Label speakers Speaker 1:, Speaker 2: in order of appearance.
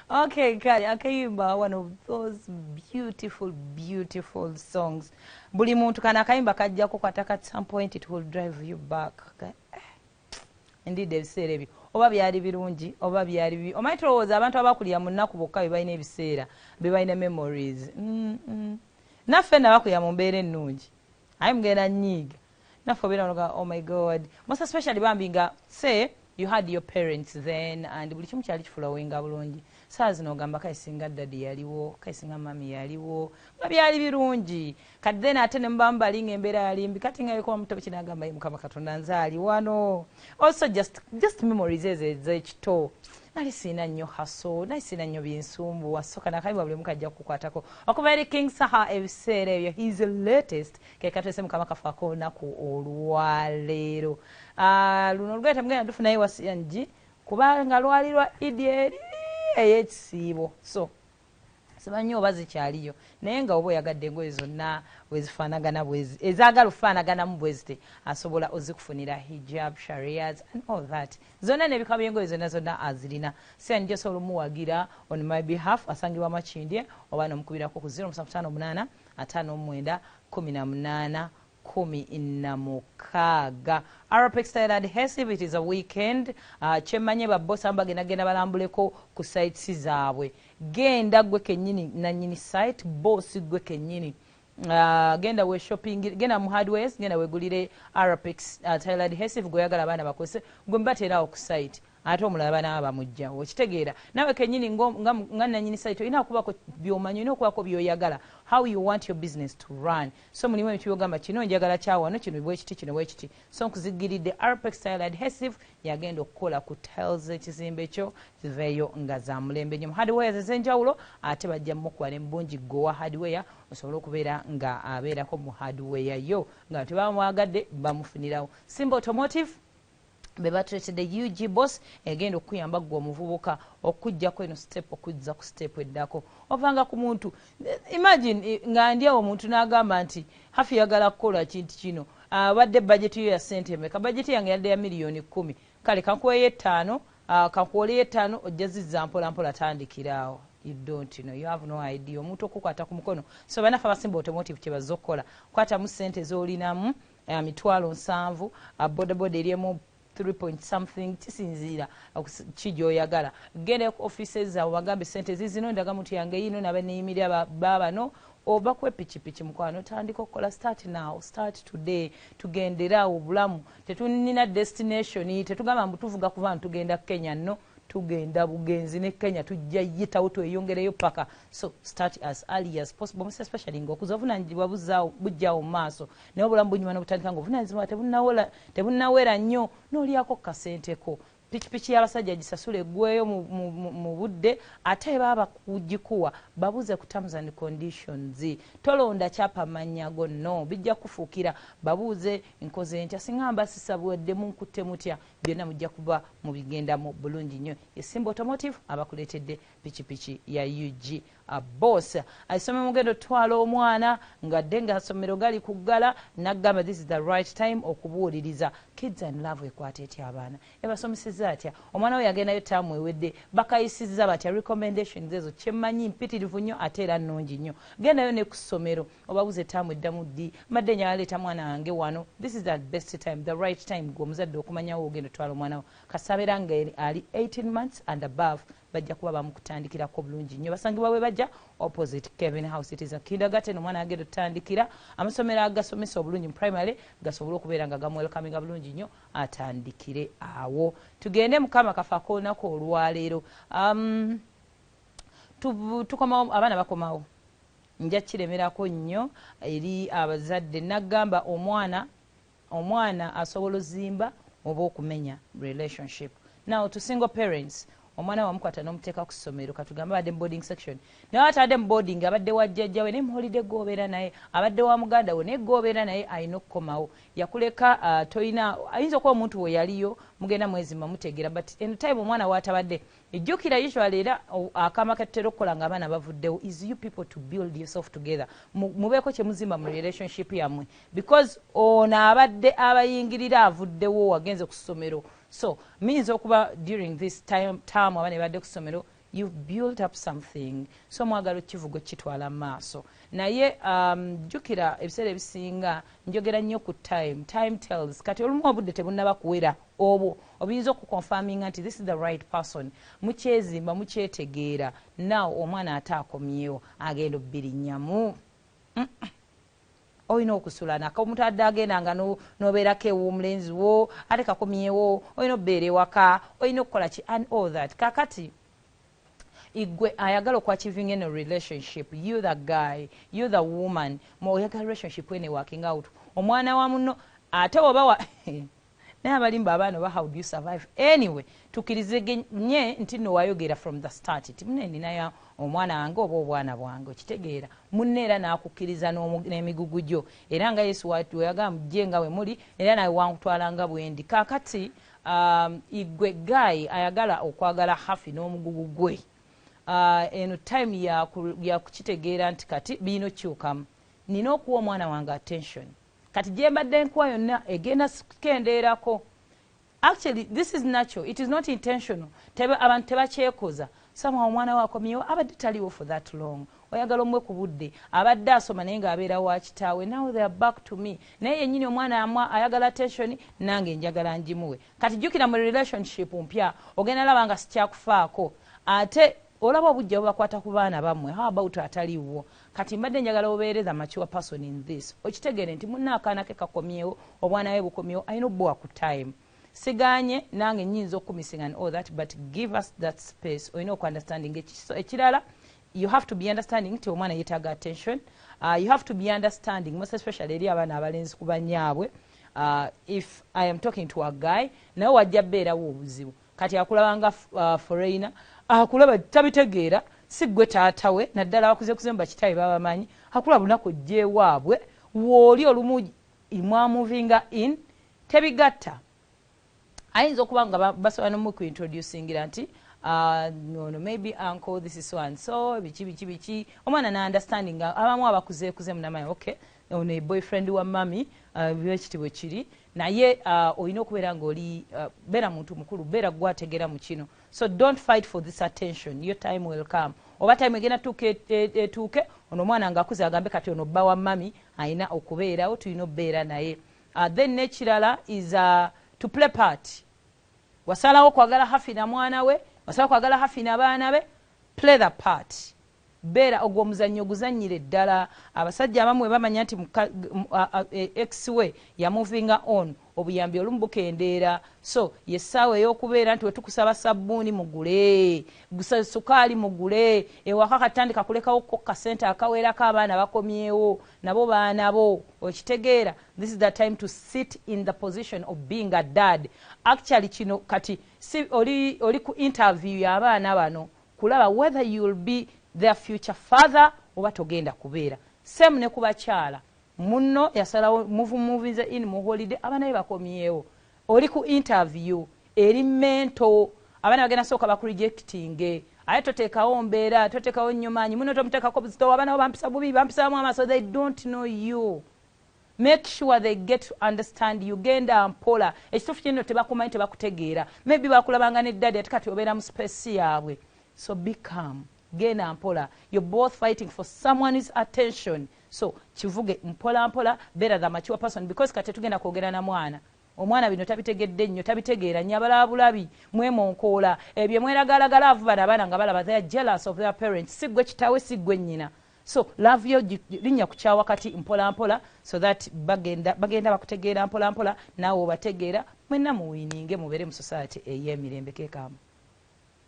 Speaker 1: Okay, kali akayimba one of those beautiful songs. Buli muntu kana akayimba kajjako kwataka at some point it will drive you back. Okay? Indeed ebiseera ebyo oba byali birungi oba byali bibi omanyi tulowooza abantu abakulira mu nnaku bokka be balina ebiseera be balina memories. Naffe nabakulira mu mbeera ennungi aye mugenda nnyiiga naffe obeera noga oh my god most especially bambi nga say you had your parents then and buli kimu kyali kifulowinga bulungi saa zino ogamba kayisinga daddy yaliwo kayisinga mami yaliwo nga byali birungi kati then ate ne mubamu balinga embeera yali mbi kati nga yekuba muto kinagamba mukama katonda nzaali wano also just memories ezo ez'ekito nali siina nnyo haso nali siina nnyo byensumbuwa so kana kayimba buli mukajja kukwatako okuva eri King Saha ebiseera ebyo his latest kekatwese mukama kafaako olunaku olwaleero luno olugenda mugenda tufunayo wasiyanji kubanga lwali lwa idi eri ey'ekisiibo so simanyi oba zikyaliyo naye nga oba oyagadde engoye zonna wezifaanagana bwezi ezaagala okufaanaganamu bwezite asobola ozikufunira hijab sharias and all that zonna n'ebika by'engoye zonna azirina siyanji osobola omuwagira on my behalf asangibwa Makindye oba n'omukubirako ku 0758 59 18 16 Arapex Style Adhesive. It is a weekend. Chemanye babosa bagenda balambuleko ku sites zaabwe. Genda gwe kenyini na nyini site boss gwe kenyini. Genda we shopping genda mu hardwares genda we gulire Arapex Style Adhesive goyagala abana bakose gwe mbatera ku site. Ate omulaba n'aba mujja okitegeera nawe kenyini nga nanyini site ina kubako byomanyi ino kwako byoyagala how you want your business to run so mulimu ekiyogamba kino njagala kyawano kino bwe kiti kino bwe kiti so nkuzigiridde Arapex Style Adhesive yagenda okukola ku tiles ekizimbe kyo ziveeyo nga za mulembe nnyo hardware ez'enjawulo ate bajja mukuba ne mbungi gowa hardware osobola okubeera nga abeerako mu hardware yo nga tebamwagadde bamufunirawo Simba Automotive beba treated the UG boss egenda okuyamba gwa omuvubuka okujja ko eno step okujja ku step eddako ovanga ku muntu imagine nga ndiawo omuntu n'agamba nti hafi yagala kukola kintu kino badde budget yo ya sente meka budget yange yadde ya milioni 10 kale kankuweye 5 kankuweye 5 ojjaziza mpola mpola tandikirawo you don't know you have no idea omuntu okukwata ku mukono so banafa basimba automotive kye bazokola kwata mu sente zolinamu mitwalo 7 bodaboda eriemu 3 point something kisinzira kijyoyagala gende ku offices za wagambe sente zizino ndaga muntu yange yino nabaneyimira baba no oba kwe pichipichi mukwano tandika okukola start now start today tugendera obulamu tetunina destination tetugamba mbutuvuga kuva tugenda Kenya no tugenda bugenzi ne Kenya tujja yitawo tweyongereyo paka so start as early as possible most especially ngokuzovunanjibwa bujjawo maaso ne obulamu bunyuma n'obutandika ng'obuvunanyizibwa tebunnawera nnyo n'olyako kasenteko pichipichi y'abasajja gisasula eggweyo mu budde ate baba kugikuwa babuze ku terms and conditions tolonda kyapa manyago no bijja kufuukira babuze nkoze ntya singa mbasisabwadde munkutte mutya byonna mujja kuba mu bigenda mu bulungi nnyo Simba Automotive abakuleetedde pichipichi ya UG boss aisome mugendo twala omwana ngadde nga asomero gali kuggala naggamba this is the right time okubuuliriza kids and love ekwata etya abaana ebasomeseza atya omwana we yagendayo taamu ewedde bakayisizza batya recommendations ezo kyemmanyi mpitirivu nnyo ate era nnungi nnyo gendayo ne ku ssomero obabuze taamu eddamu ddi madde nyaleeta mwana wange wano this is the best time the right time gwe omuzadde okumanyawo ogenda otwala omwana wo kasabeera nga ali 18 months and above bajja kuba bamukutandikirako bulungi nnyo basangibwa we bajja opposite Kevin House it is a kindergarten omwana agenda otandikira amasomero agasomesa obulungi mu primary gasobola okubeera nga gamwelkaminga bulungi nnyo atandikire awo tugende mukama kafaako olunaku olwaleero tukomawo abaana bakomawo nja kiremerako nnyo eri abazadde nagamba omwana asobola ozimba oba okumenya relationship now to single parents omwana wamukwata n'omuteeka ku ssomero katugamba abadde mu boarding section naye atadde mu boarding abadde wa jjajjawe ne muholide gwobeera naye abadde wa muganda we naye gwobeera naye alina okukomawo yakuleka toyina ayinza okuba omuntu we yaliyo mugenda mwezimba mutegeera but in time omwana waatabadde ejjukira usually era akaama katutera okukola nga abaana bavuddewo is you people to build yourself together mubeeko kye muzimba mu relationship yammwe because ono abadde abayingirira avuddewo wagenze ku ssomero so means okuba during this time abaana badde ku ssomero you've built up something, so mwagala kivugo kitwala maaso. Naye jukira ebiseera ebisinga njogera nnyo ku time tells. Kati olumu obudde tebunnaba kuwera obwo obuyinza okukonfaminga nti this is the right person, mukyezimba mukyetegeera, now omwana ate akomyewo agenda obbirinnyamu. Oyina okusula nako omuntu adde agendanga n'obeerako ew'omulenzi wo ate kakomyewo, oyina obbeera ewaka, oyina okukola ki and all that. Kakati igwe ayagala okwachieving in a relationship, you the guy, you the woman, oyagala relationship ene working out, omwana wa muno ate oba naye abalimba abaana oba how do you survive anyway. Tukirizeganye nti no wayogera from the start ti munne ninayo omwana wange oba obwana bwange, okitegeera munne era n'akukkiriza n'emigugu gyo, era nga Yesu wayagala mujje nga we muli era nawe wankutwala nga bwendi. Kakati igwe guy ayagala okwagala hafi n'omugugu gwe. Eno time ya kukitegeera nti kati bino kyukamu, nina okuwa omwana wange attention, kati gye mbadde nkuwa yonna egenda kukendeerako. Actually this is natural, it is not intentional. Abantu tebakyekoza. Somehow omwana wakomyewo abadde taliwo for that long, oyagala omwe ku budde, abadde asoma naye ng'abeera wa kitaawe, now they are back to me. Naye yennyini omwana ayagala attention, nange njagala njimuwe. Kati jjukira mu relationship mpya ogenda laba nga sikyakufaako, ate olaba obujja bubakwata ku baana bammwe, how about ataliwo. Kati mbadde njagala obeereza mature person in this, okitegeere nti munna akaana ke kakomyewo, obwana bwe bukomyewo, ayina obbowa ku time. Siganye nange nnyinza okumising and all that, but give us that space. Oyina oku-understanding ekirala, you have to be understanding nti omwana yeetaaga attention. You have to be understanding, most especially eri abaana abalenzi ku bannyaabwe. If I am talking to a guy, nawe wajja beerawo obuzibu. Kati akulaba nga foreigner, akulaba tabitegeera, si gwe taatawe, naddala bakuze bakitayi babamanyi, akulaba lunaku ojjeewaabwe, w'oli olumu imwamuvinga in, tebigatta. Ayinza okuba nga basobola n'omukuintroducingira nti no, maybe uncle this is so and so, biki omwana na understanding abamu abakuze munamaye, okay ono e boyfriend wa mami byekitibwe kiri naye olina okubeera ng'oli beera muntu mukulu, beera gwategeera mu kino. So don't fight for this attention, your time will come. Oba time egenda tuuke ono omwana ng'akuze agambe kati ono bba wa mami ayina okubeerawo, tulina okubeera naye. Then nekirala is to play part. Wasalawo kwagala hafi na mwana we, wasalawo kwagala hafi na baana be, play the part. Beera ogwo omuzannyo guzannyire ddala. Abasajja abamwe bamanya nti ex we ya moving on, obuyambi olumu bukendeera. So yessaawa ey'okubeera nti wetukusaba sabbuuni mugule, sukaali mugule, ewaka katandika kulekawo ko kasente akaweerako abaana bakomyewo, nabo baanabo, okitegeera. This is the time to sit in the position of being a dad. Actually kino kati si oli ku interview y'abaana bano kulaba whether you will be their future father oba togenda kubeera. Same ne ku bakyala, munno yasalawo movies in mu holiday, abaana be bakomyewo, oli ku interview eri mento, abaana bagenda sooka bakurejectinge, aye toteekawo mbeera, toteekawo nnyo maanyi, munno tomuteekako buzito, abaana bo bampisa bubi, bampisaamu amaaso, they don't know you. Make sure they get to understand you. Genda mpola, ekituufu kino tebakumanyi, tebakutegeera, maybe bakulabanga ne daddy ate kati obeera mu space yaabwe. So be calm. Genda mpola. You're both fighting for someone's attention. So kivuge mpola mpola, better than mature person, because kati tugenda kwogera na mwana. Omwana bino tabitegedde nnyo, tabitegeera, nyabala bulabi, mwemonkoola, ebyo mweragala avubana abaana nga balaba, they are jealous of their parents. Si gwe kitaawe, si gwe nnyina. So love yo linnya kukyawa kati mpola mpola, so that bagenda bakutegeera mpola mpola, naawe obategeera, mwenna muwiininge mubeere mu society ey'emirembe keekaamu.